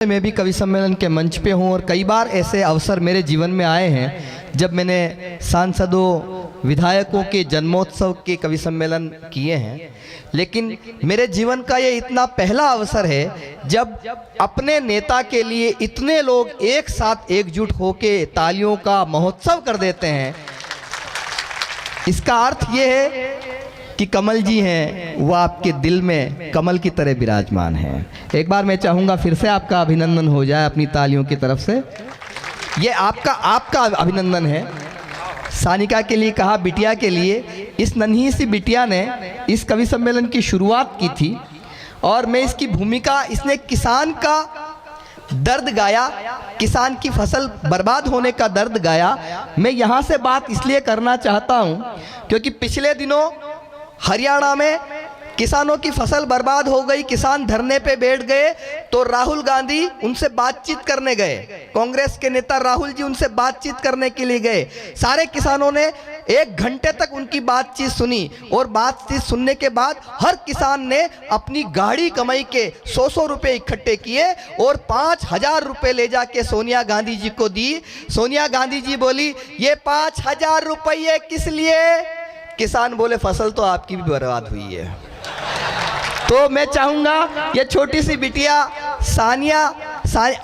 मैं भी कवि सम्मेलन के मंच पे हूँ और कई बार ऐसे अवसर मेरे जीवन में आए हैं जब मैंने सांसदों विधायकों के जन्मोत्सव के कवि सम्मेलन किए हैं। लेकिन मेरे जीवन का ये इतना पहला अवसर है जब अपने नेता के लिए इतने लोग एक साथ एकजुट होकर तालियों का महोत्सव कर देते हैं। इसका अर्थ ये है कि कमल जी हैं वो आपके दिल में कमल की तरह विराजमान हैं। एक बार मैं चाहूँगा फिर से आपका अभिनंदन हो जाए अपनी तालियों की तरफ से। ये आपका अभिनंदन है। सानिका के लिए कहा, बिटिया के लिए। इस नन्ही सी बिटिया ने इस कवि सम्मेलन की शुरुआत की थी और मैं इसकी भूमिका, इसने किसान का दर्द गाया, किसान की फसल बर्बाद होने का दर्द गाया। मैं यहाँ से बात इसलिए करना चाहता हूँ क्योंकि पिछले दिनों हरियाणा में किसानों की फसल बर्बाद हो गई, किसान धरने पे बैठ गए तो राहुल गांधी उनसे बातचीत करने गए। कांग्रेस के नेता राहुल जी उनसे बातचीत करने के लिए गए। सारे किसानों ने 1 घंटे तक उनकी बातचीत सुनी और बातचीत सुनने के बाद हर किसान ने अपनी गाढ़ी कमाई के 100 रुपए इकट्ठे किए और 5,000 रुपए ले जाके सोनिया गांधी जी को दी। सोनिया गांधी जी बोली, ये 5,000 रुपये किस लिए? किसान बोले, फसल तो आपकी भी बर्बाद हुई है। तो मैं चाहूंगा ये छोटी सी बिटिया सानिया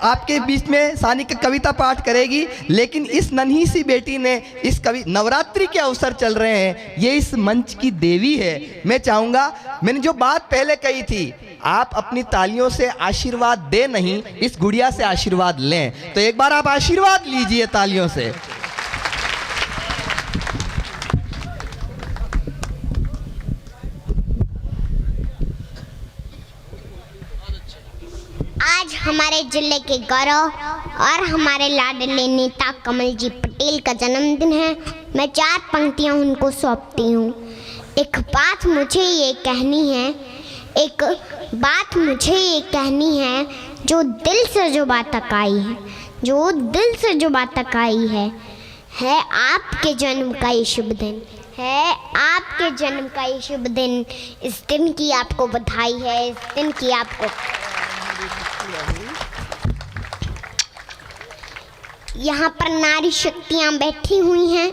आपके बीच में सानी की कविता पाठ करेगी, लेकिन इस नन्ही सी बेटी ने इस नवरात्रि के अवसर चल रहे हैं, ये इस मंच की देवी है। मैं चाहूंगा, मैंने जो बात पहले कही थी, आप अपनी तालियों से आशीर्वाद दे नहीं, इस गुड़िया से आशीर्वाद लें। तो एक बार आप आशीर्वाद लीजिए तालियों से। आज हमारे जिले के गौरव और हमारे लाडले नेता कमल जी पटेल का जन्मदिन है। मैं 4 पंक्तियां उनको सौंपती हूँ। एक बात मुझे ये कहनी है, जो दिल से जो बात तक आई है आपके जन्म का ये शुभ दिन इस दिन की आपको बधाई है, इस दिन की आपको यहाँ पर नारी शक्तियाँ बैठी हुई हैं।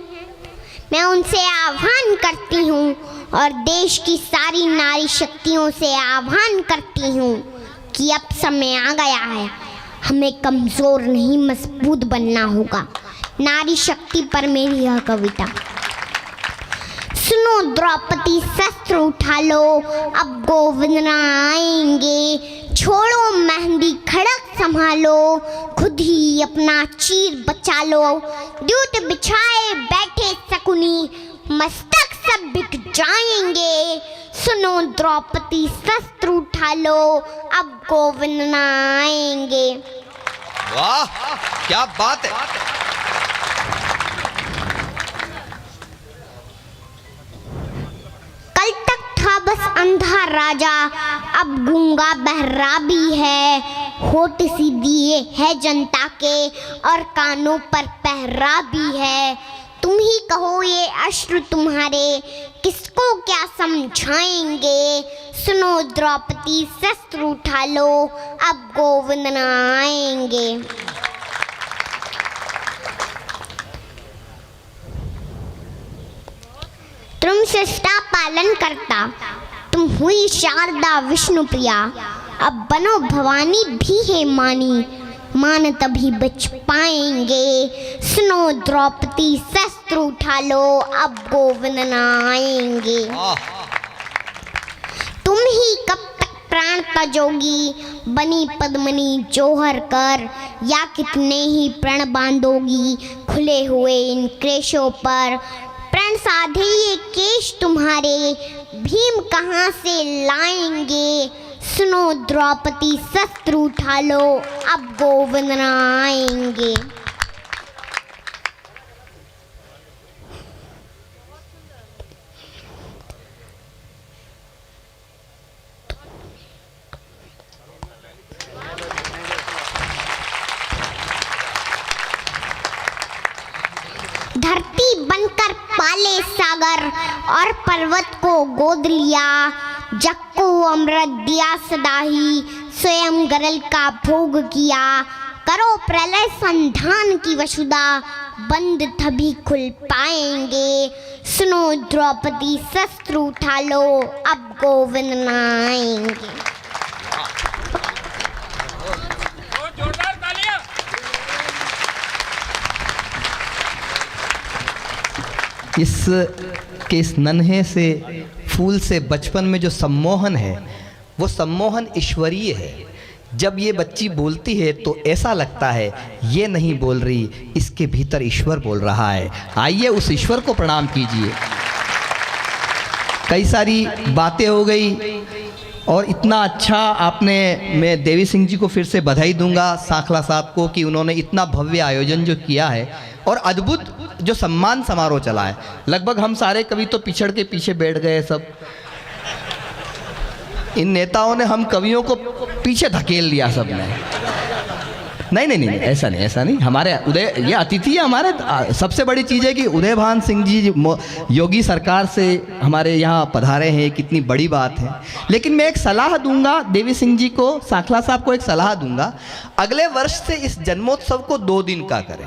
मैं उनसे आह्वान करती हूँ और देश की सारी नारी शक्तियों से आह्वान करती हूँ कि अब समय आ गया है, हमें कमज़ोर नहीं मजबूत बनना होगा। नारी शक्ति पर मेरी यह कविता। सुनो द्रौपदी, शस्त्र उठा लो, अब गोविंद आएंगे। छोड़ो मेहंदी, खड़क संभालो, खुद ही अपना चीर बचा लो। ड्यूट बिछाए बैठे शकुनी, मस्तक सब बिक जाएंगे। सुनो द्रौपदी, शस्त्र उठा लो, अब गोविंद आएंगे। वाह, क्या बात है। कल तक था बस अंधा राजा, अब गूंगा बहरा भी है। होठ सीधिए है जनता के और कानों पर पहरा भी है। तुम ही कहो ये अश्रु तुम्हारे किसको क्या समझाएंगे। सुनो द्रौपदी, शस्त्र उठा लो, अब गोविंद आएंगे। तुम सृष्टा पालन करता, तुम हुई शारदा विष्णु प्रिया। अब बनो भवानी भी है मानी, मान तभी बच पाएंगे। सुनो द्रौपदी, शस्त्र उठा लो, अब गोविंद आएंगे। तुम ही कब तक प्राण तजोगी, बनी पद्मनी जोहर कर। या कितने ही प्रण बांधोगी, खुले हुए इन केशों पर। प्रण साधे ये केश तुम्हारे, भीम कहाँ से लाएंगे। सुनो द्रौपदी, शस्त्र उठा लो, अब गोविंद आएंगे। धरती बनकर पाले सागर और पर्वत को गोद लिया। जग को अमृत दिया सदा ही, स्वयं गरल का भोग किया, करो प्रलय संधान की वसुधा, बंद तभी खुल पाएंगे। सुनो द्रौपदी शस्त्र उठा लो, अब गोविंद न आएंगे। जोरदार तालियां। इस नन्हे से फूल से बचपन में जो सम्मोहन है वो सम्मोहन ईश्वरीय है। जब ये बच्ची बोलती है तो ऐसा लगता है ये नहीं बोल रही, इसके भीतर ईश्वर बोल रहा है। आइए उस ईश्वर को प्रणाम कीजिए। कई सारी बातें हो गई और इतना अच्छा आपने, मैं देवी सिंह जी को फिर से बधाई दूंगा, सांखला साहब को, कि उन्होंने इतना भव्य आयोजन जो किया है और अद्भुत जो सम्मान समारोह चला है। लगभग हम सारे कवि तो पिछड़ के पीछे बैठ गए सब, इन नेताओं ने हम कवियों को पीछे धकेल लिया सबने। नहीं, ऐसा नहीं। हमारे उदय, ये अतिथि है हमारे। सबसे बड़ी चीज़ है कि उदयभान सिंह जी योगी सरकार से हमारे यहाँ पधारे हैं, कितनी बड़ी बात है। लेकिन मैं एक सलाह दूंगा देवी सिंह जी को, सांखला साहब को एक सलाह दूंगा, अगले वर्ष से इस जन्मोत्सव को 2 दिन का करें।